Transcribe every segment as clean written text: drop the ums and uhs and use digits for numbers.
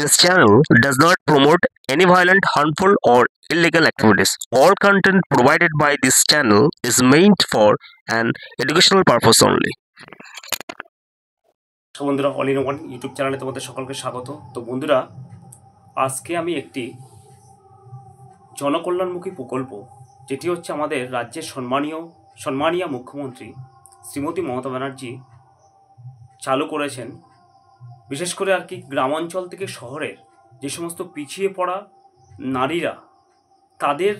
This channel does not promote any violent, harmful, or illegal activities. All content provided by this channel is meant for an educational purpose only. বন্ধুরা, all in one YouTube চ্যানেলে তোমাদের সকলকে স্বাগত। তো বন্ধুরা, আজকে আমি একটি জনকল্যাণমুখী প্রকল্প, যেটি হচ্ছে আমাদের রাজ্যের সম্মানীয় মুখ্যমন্ত্রী শ্রীমতী মমতা ব্যানার্জি চালু করেছেন। বিশেষ করে আর কি গ্রামাঞ্চল থেকে শহরের যে সমস্ত পিছিয়ে পড়া নারীরা, তাদের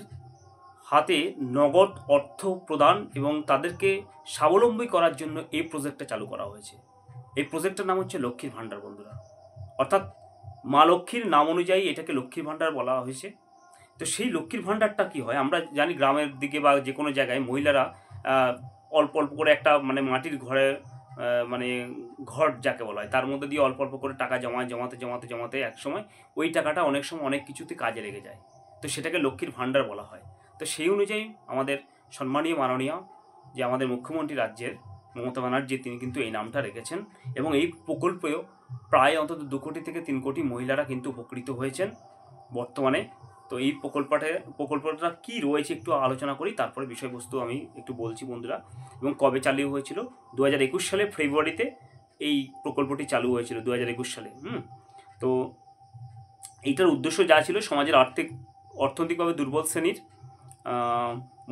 হাতে নগদ অর্থ প্রদান এবং তাদেরকে স্বাবলম্বী করার জন্য এই প্রজেক্টটা চালু করা হয়েছে। এই প্রজেক্টটার নাম হচ্ছে লক্ষ্মীর ভাণ্ডার বন্ধুরা। অর্থাৎ মা লক্ষ্মীর নাম অনুযায়ী এটাকে লক্ষ্মীর ভাণ্ডার বলা হয়েছে। তো সেই লক্ষ্মীর ভাণ্ডারটা কি হয়, আমরা জানি গ্রামের দিকে বা যে কোনো জায়গায় মহিলারা অল্প অল্প করে একটা মাটির ঘরে ঘর যাকে বলা হয়, তার মধ্যে দিয়ে অল্প অল্প করে টাকা জমাতে একসময় ওই টাকাটা অনেক সময় অনেক কিছুতে কাজে লেগে যায়। তো সেটাকে লক্ষ্মীর ভাণ্ডার বলা হয়। তো সেই অনুযায়ী আমাদের মাননীয় যে আমাদের মুখ্যমন্ত্রী রাজ্যের মমতা ব্যানার্জি, তিনি কিন্তু এই নামটা রেখেছেন এবং এই প্রকল্পেও প্রায় অন্তত 2 কোটি থেকে 3 কোটি মহিলারা কিন্তু উপকৃত হয়েছেন বর্তমানে। তো এই প্রকল্পটা কি রয়েছে একটু আলোচনা করি, তারপরে বিষয়বস্তু আমি একটু বলছি বন্ধুরা। এবং কবে চালু হয়েছিল? 2021 সালে ফেব্রুয়ারিতে এই প্রকল্পটি চালু হয়েছিল, 2021 সালে। তো এইটার উদ্দেশ্য যা ছিল, সমাজের অর্থনৈতিকভাবে দুর্বল শ্রেণীর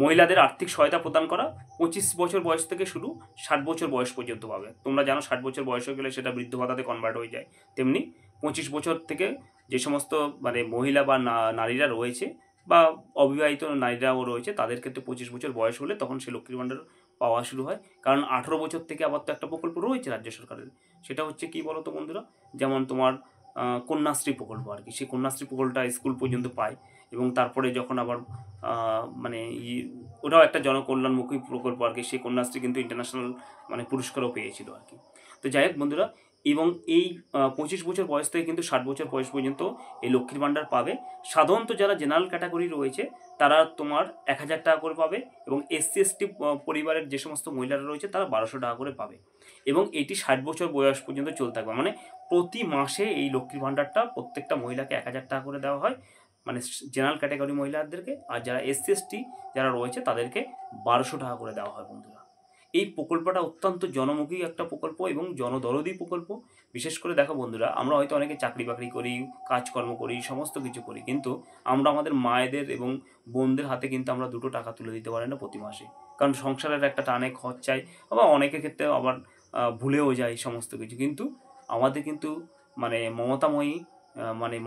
মহিলাদের আর্থিক সহায়তা প্রদান করা। 25 বছর বয়স থেকে শুরু 60 বছর বয়স পর্যন্ত পাবে। তোমরা জানো 60 বছর বয়স হয়ে গেলে সেটা বৃদ্ধ ভাতাতে কনভার্ট হয়ে যায়। তেমনি 25 বছর থেকে যে সমস্ত মহিলা বা নারীরা রয়েছে বা অবিবাহিত নারীরাও রয়েছে, তাদের ক্ষেত্রে 25 বছর বয়স হলে তখন সে লক্ষ্মীর ভাণ্ডার পাওয়া শুরু হয়। কারণ 18 বছর থেকে আবার তো একটা প্রকল্প রয়েছে রাজ্য সরকারের, সেটা হচ্ছে কি বলো তো বন্ধুরা, যেমন তোমার কন্যাশ্রী প্রকল্প আর কি। সেই কন্যাশ্রী প্রকল্পটা স্কুল পর্যন্ত পায় এবং তারপরে যখন আবার ওটাও একটা জনকল্যাণমুখী প্রকল্প আর কি। সেই কন্যাশ্রী কিন্তু ইন্টারন্যাশনাল পুরস্কারও পেয়েছিল আর কি। তো যাই হোক বন্ধুরা, এবং এই 25 বছর বয়স থেকে কিন্তু 60 বছর বয়স পর্যন্ত এই লক্ষ্মীর ভাণ্ডার পাবে। সাধারণত যারা জেনারেল ক্যাটাগরি রয়েছে তারা তোমার 1000 টাকা করে পাবে এবং SC ST পরিবারের যে সমস্ত মহিলারা রয়েছে তারা 1200 টাকা করে পাবে এবং এটি 60 বছর বয়স পর্যন্ত চলতে থাকবে। প্রতি মাসে এই লক্ষ্মীর ভাণ্ডারটা প্রত্যেকটা মহিলাকে 1000 টাকা করে দেওয়া হয়, জেনারেল ক্যাটাগরি মহিলাদেরকে। আর যারা SC ST যারা রয়েছে তাদেরকে 1200 টাকা করে দেওয়া হয় বন্ধুরা। এই প্রকল্পটা অত্যন্ত জনমুখী একটা প্রকল্প এবং জনদরদি প্রকল্প। বিশেষ করে দেখো বন্ধুরা, আমরা হয়তো অনেকে চাকরি বাকরি করি, কাজকর্ম করি, সমস্ত কিছু করি, কিন্তু আমরা আমাদের মায়েদের এবং বোনদের হাতে কিন্তু আমরা 2 টাকা তুলে দিতে পারি না প্রতি মাসে। কারণ সংসারের একটা টানে খরচায় আবার অনেকের ক্ষেত্রে আবার ভুলেও যায় সমস্ত কিছু। কিন্তু আমাদের কিন্তু মমতাময়ী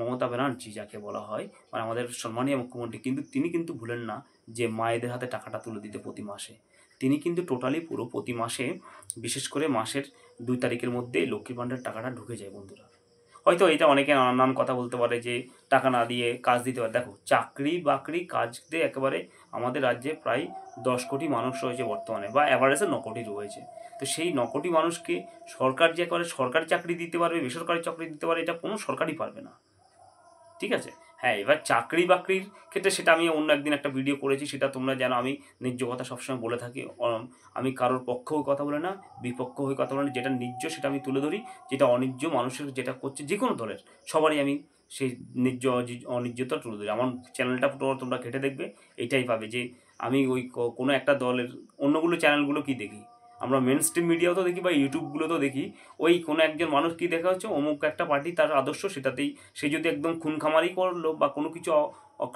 মমতা ব্যানার্জি যাকে বলা হয়, আমাদের সম্মানীয় মুখ্যমন্ত্রী, কিন্তু তিনি কিন্তু ভুলেন না যে মায়েদের হাতে টাকাটা তুলে দিতে প্রতি মাসে। তিনি কিন্তু টোটালি পুরো প্রতি মাসে, বিশেষ করে মাসের 2 তারিখের মধ্যে লক্ষ্মীর ভাণ্ডার টাকাটা ঢুকে যায় বন্ধুরা। হয়তো এটা অনেকে নানান কথা বলতে পারে যে টাকা না দিয়ে কাজ দিতে পারে। দেখো, চাকরি বাকরি কাজ দিয়ে একেবারে আমাদের রাজ্যে প্রায় 10 কোটি মানুষ রয়েছে বর্তমানে, বা অ্যাভারেজে 9 কোটি রয়েছে। তো সেই 9 কোটি মানুষকে সরকার যে করে সরকারি চাকরি দিতে পারবে, বেসরকারি চাকরি দিতে পারে, এটা কোনো সরকারই পারবে না। ঠিক আছে? হ্যাঁ, এবার চাকরি বাকরির ক্ষেত্রে সেটা আমি অন্য একদিন একটা ভিডিও করেছি, সেটা তোমরা জানো। আমি ন্যায্য কথা সবসময় বলে থাকি। আমি কারোর পক্ষ হয়ে কথা বলে না, বিপক্ষ হয়ে কথা বলে না। যেটা ন্যায্য সেটা আমি তুলে ধরি, যেটা অন্যায্য মানুষের যেটা করছে যে কোনো দলের, সবারই আমি সেই ন্যায্য অন্যায্যতা তুলে ধরি। আমার চ্যানেলটা তোমরা ঘেঁটে দেখবে, এইটাই পাবে যে আমি ওই কোনো একটা দলের, অন্যগুলো চ্যানেলগুলো কি দেখি, আমরা মেন স্ট্রিম মিডিয়াও তো দেখি বা ইউটিউবগুলোতেও দেখি, ওই কোনো একজন মানুষ কী দেখা হচ্ছে, অমুক একটা পার্টি তার আদর্শ, সেটাতেই সে যদি একদম খুনখামারি করলো বা কোনো কিছু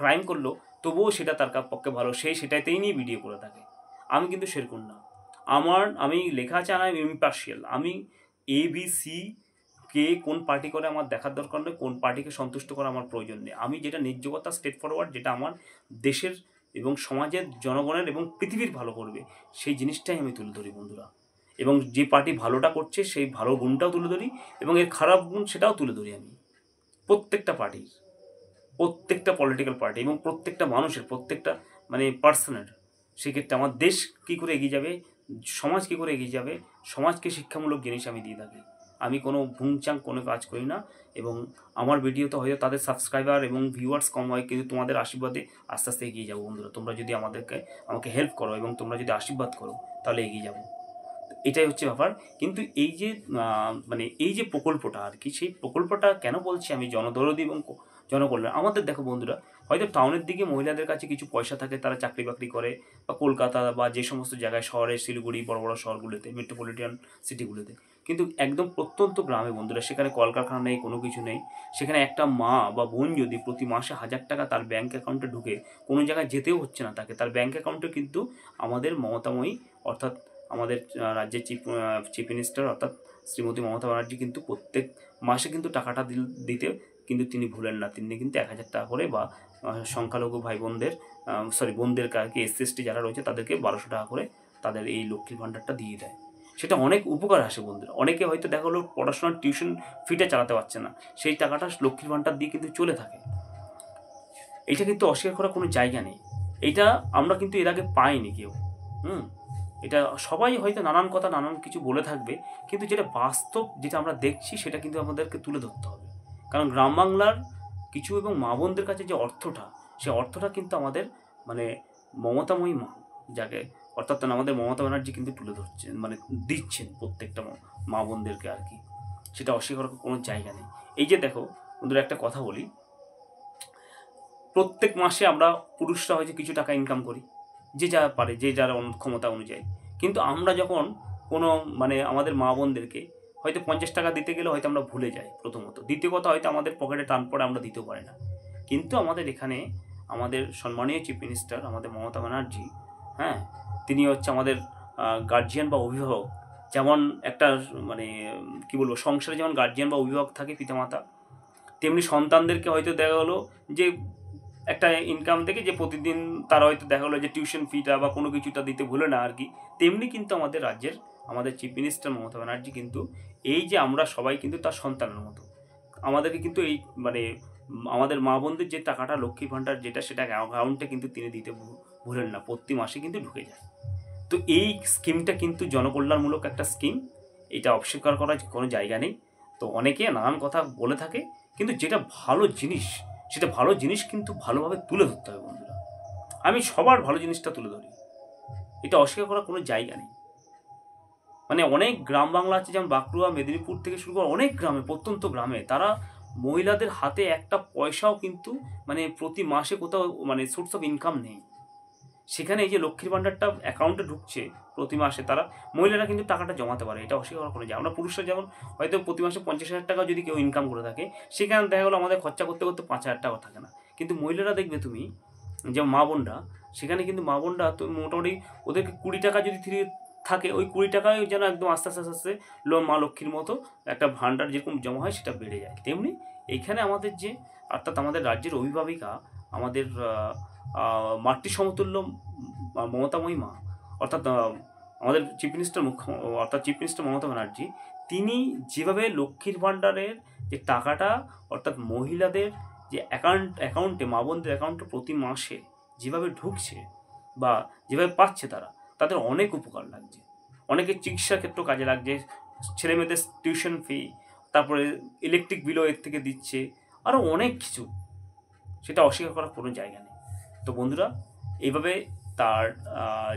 ক্রাইম করলো, তবুও সেটা তার পক্ষে ভালো, সেটাতেই নিয়ে ভিডিও করে থাকে। আমি কিন্তু সেরকম না। আমি লেখা আছে, আমি ইম্পার্শিয়াল। আমি ABC কে কোন পার্টি করে আমার দেখার দরকার নেই, কোন পার্টিকে সন্তুষ্ট করা আমার প্রয়োজন নেই। আমি যেটা ন্যায্যতা, স্ট্রেট ফরওয়ার্ড, যেটা আমার দেশের এবং সমাজের জনগণের এবং পৃথিবীর ভালো করবে, সেই জিনিসটাই আমি তুলে ধরি বন্ধুরা। এবং যে পার্টি ভালোটা করছে সেই ভালো গুণটাও তুলে ধরি এবং এর খারাপ গুণ সেটাও তুলে ধরি আমি। প্রত্যেকটা পার্টির, প্রত্যেকটা পলিটিক্যাল পার্টি এবং প্রত্যেকটা মানুষের, প্রত্যেকটা পার্সনের, সেক্ষেত্রে আমার দেশ কী করে এগিয়ে যাবে, সমাজ কী করে এগিয়ে যাবে, সমাজকে শিক্ষামূলক জিনিস আমি দিয়ে থাকি। আমি কোনো ভুংচাং কোনো কাজ করি না। এবং আমার ভিডিওতে হয়তো তাদের সাবস্ক্রাইবার এবং ভিউয়ার্স কম হয়, কিন্তু তোমাদের আশীর্বাদে আস্তে আস্তে এগিয়ে যাবো বন্ধুরা। তোমরা যদি আমাকে হেল্প করো এবং তোমরা যদি আশীর্বাদ করো, তাহলে এগিয়ে যাবো। এটাই হচ্ছে ব্যাপার। কিন্তু এই যে মানে এই যে প্রকল্পটা আর কি, সেই প্রকল্পটা কেন বলছি আমি জনদরদি এবং জনকল্যাণ। আমাদের দেখো বন্ধুরা, হয়তো টাউনের দিকে মহিলাদের কাছে কিছু পয়সা থাকে, তারা চাকরি বাকরি করে, বা কলকাতা বা যে সমস্ত জায়গায় শহরে, শিলিগুড়ি বড় বড় শহরগুলোতে, মেট্রোপলিটন সিটিগুলোতে। কিন্তু একদম প্রত্যন্ত গ্রামে বন্ধুরা, সেখানে কলকারখানা নেই, কোনো কিছু নেই, সেখানে একটা মা বা বোন যদি প্রতি মাসে 1000 টাকা তার ব্যাঙ্ক অ্যাকাউন্টে ঢুকে, কোনো জায়গায় যেতেও হচ্ছে না তাকে, তার ব্যাঙ্ক অ্যাকাউন্টে কিন্তু আমাদের মমতাময়ী অর্থাৎ আমাদের রাজ্যের চিফ মিনিস্টার অর্থাৎ শ্রীমতী মমতা ব্যানার্জি কিন্তু প্রত্যেক মাসে কিন্তু টাকাটা দিতে কিন্তু তিনি ভুলেন না। তিনি কিন্তু 1000 টাকা করে, বা সংখ্যালঘু ভাই বোনদের বোনদের কাছে SC/ST যারা রয়েছে তাদেরকে 1200 টাকা করে তাদের এই লক্ষ্মীর ভাণ্ডারটা দিয়ে দেয়। সেটা অনেক উপকার আসে বন্ধুরা। অনেকে হয়তো দেখা হলো পড়াশোনার টিউশন ফিটা চালাতে পারছে না, সেই টাকাটা লক্ষ্মীর ভাণ্ডার দিয়ে কিন্তু চলে থাকে। এটা কিন্তু অস্বীকার করার কোনো জায়গা নেই। এটা আমরা কিন্তু এর আগে পাইনি কেউ। এটা সবাই হয়তো নানান কথা নানান কিছু বলে থাকবে, কিন্তু যেটা বাস্তব, যেটা আমরা দেখছি, সেটা কিন্তু আমাদেরকে তুলে ধরতে হবে। কারণ গ্রাম বাংলার কিছু এবং মা বোনদের কাছে যে অর্থটা, সেই অর্থটা কিন্তু আমাদের মানে মমতাময়ী মা, যাকে অর্থাৎ আমাদের মমতা ব্যানার্জি কিন্তু তুলে ধরছেন, মানে দিচ্ছেন প্রত্যেকটা মা বোনদেরকে আর কি। সেটা অস্বীকার করার কোনো জায়গা নেই। এই যে দেখো বন্ধুরা, একটা কথা বলি, প্রত্যেক মাসে আমরা পুরুষরা হয়তো কিছু টাকা ইনকাম করি, যে যা পারে, যে যার ক্ষমতা অনুযায়ী। কিন্তু আমরা যখন কোনো মানে আমাদের মা বোনদেরকে হয়তো 50 টাকা দিতে গেলে হয়তো আমরা ভুলে যাই প্রথমত, দ্বিতীয় কথা হয়তো আমাদের পকেটে টান পড়ে, আমরা দিতেও পারি না। কিন্তু আমাদের এখানে আমাদের সম্মানীয় চিফ মিনিস্টার আমাদের মমতা ব্যানার্জি, হ্যাঁ, তিনি হচ্ছে আমাদের গার্জিয়ান বা অভিভাবক। যেমন একটা মানে কী বলবো, সংসারে যেমন গার্জিয়ান বা অভিভাবক থাকে পিতামাতা, তেমনি সন্তানদেরকে হয়তো দেখা হলো যে একটা ইনকাম থেকে যে প্রতিদিন তারা হয়তো দেখা হলো যে টিউশন ফিটা বা কোনো কিছুটা দিতে ভুলে না আর কি। তেমনি কিন্তু আমাদের রাজ্যের আমাদের চিফ মিনিস্টার মমতা ব্যানার্জি কিন্তু এই যে আমরা সবাই কিন্তু তার সন্তানের মতো, আমাদেরকে কিন্তু এই মানে আমাদের মা বোনদের যে টাকাটা লক্ষ্মীর ভাণ্ডার যেটা, সেটা অ্যাকাউন্টে কিন্তু তিনি দিতে ভুলেন না, প্রতি মাসে কিন্তু ঢুকে যায়। তো এই স্কিমটা কিন্তু জনকল্যাণমূলক একটা স্কিম, এটা অস্বীকার করার কোনো জায়গা নেই। তো অনেকে নানান কথা বলে থাকে, কিন্তু যেটা ভালো জিনিস, সেটা ভালো জিনিস কিন্তু ভালোভাবে তুলে ধরতে হবে বন্ধুরা। আমি সবার ভালো জিনিসটা তুলে ধরি, এটা অস্বীকার করার কোনো জায়গা নেই। মানে অনেক গ্রাম বাংলা আছে, যেমন বাঁকুড়া, মেদিনীপুর থেকে শুরু করে অনেক গ্রামে, প্রত্যন্ত গ্রামে, তারা মহিলাদের হাতে একটা পয়সাও কিন্তু মানে প্রতি মাসে কোথাও মানে সোর্স অফ ইনকাম নেই। সেখানে এই যে লক্ষ্মীর ভাণ্ডারটা অ্যাকাউন্টে ঢুকছে প্রতি মাসে, তারা মহিলারা কিন্তু টাকাটা জমাতে পারে, এটা অস্বীকার করা কোনো যায়। আমরা পুরুষরা যেমন হয়তো প্রতি মাসে 50,000 টাকা যদি কেউ ইনকাম করে থাকে, সেখানে দেখা গেলো আমাদের খরচা করতে করতে 5,000 টাকা থাকে না। কিন্তু মহিলারা দেখবে তুমি, যে মা বোনরা, সেখানে কিন্তু মা বোনরা তো মোটামুটি ওদেরকে 20 টাকা যদি থাকে, ওই 20 টাকায় যেন একদম আস্তে আস্তে আস্তে আস্তে মা লক্ষ্মীর মতো একটা ভাণ্ডার যেরকম জমা হয়, সেটা বেড়ে যায়। তেমনি এইখানে আমাদের যে অর্থাৎ আমাদের রাজ্যের অভিভাবিকা, আমাদের মাতৃ সমতুল্য মমতাময়ী মা, অর্থাৎ আমাদের chief minister chief minister Mamata Banerjee, তিনি যেভাবে লক্ষ্মীর ভাণ্ডারের যে টাকাটা অর্থাৎ মহিলাদের যে অ্যাকাউন্টে, মা বোনদের অ্যাকাউন্টে প্রতি মাসে যেভাবে ঢুকছে বা যেভাবে পাচ্ছে, তাদের অনেক উপকার লাগছে। অনেকের চিকিৎসার ক্ষেত্রেও কাজে লাগছে, ছেলে মেয়েদের টিউশন ফি, তারপরে ইলেকট্রিক বিলও এর থেকে দিচ্ছে, আরও অনেক কিছু, সেটা অস্বীকার করার কোনো জায়গা নেই। তো বন্ধুরা, এইভাবে তার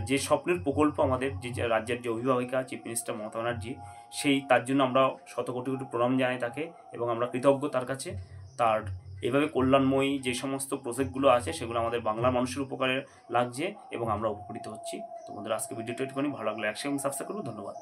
যে স্বপ্নের প্রকল্প, আমাদের যে রাজ্যের যে অভিভাবিকা চিফ মিনিস্টার মমতা ব্যানার্জি, তার জন্য আমরা শত কোটি কোটি প্রণাম জানাই তাকে, এবং আমরা কৃতজ্ঞ তার কাছে। তার এভাবে কল্যাণময়ী যে সমস্ত প্রজেক্টগুলো আছে, সেগুলো আমাদের বাংলার মানুষের উপকারে লাগছে এবং আমরা উপকৃত হচ্ছি। তো বন্ধুরা, আজকে ভিডিওটা একটুখানি ভালো লাগলে একসঙ্গে সাবস্ক্রাইব করবো। ধন্যবাদ।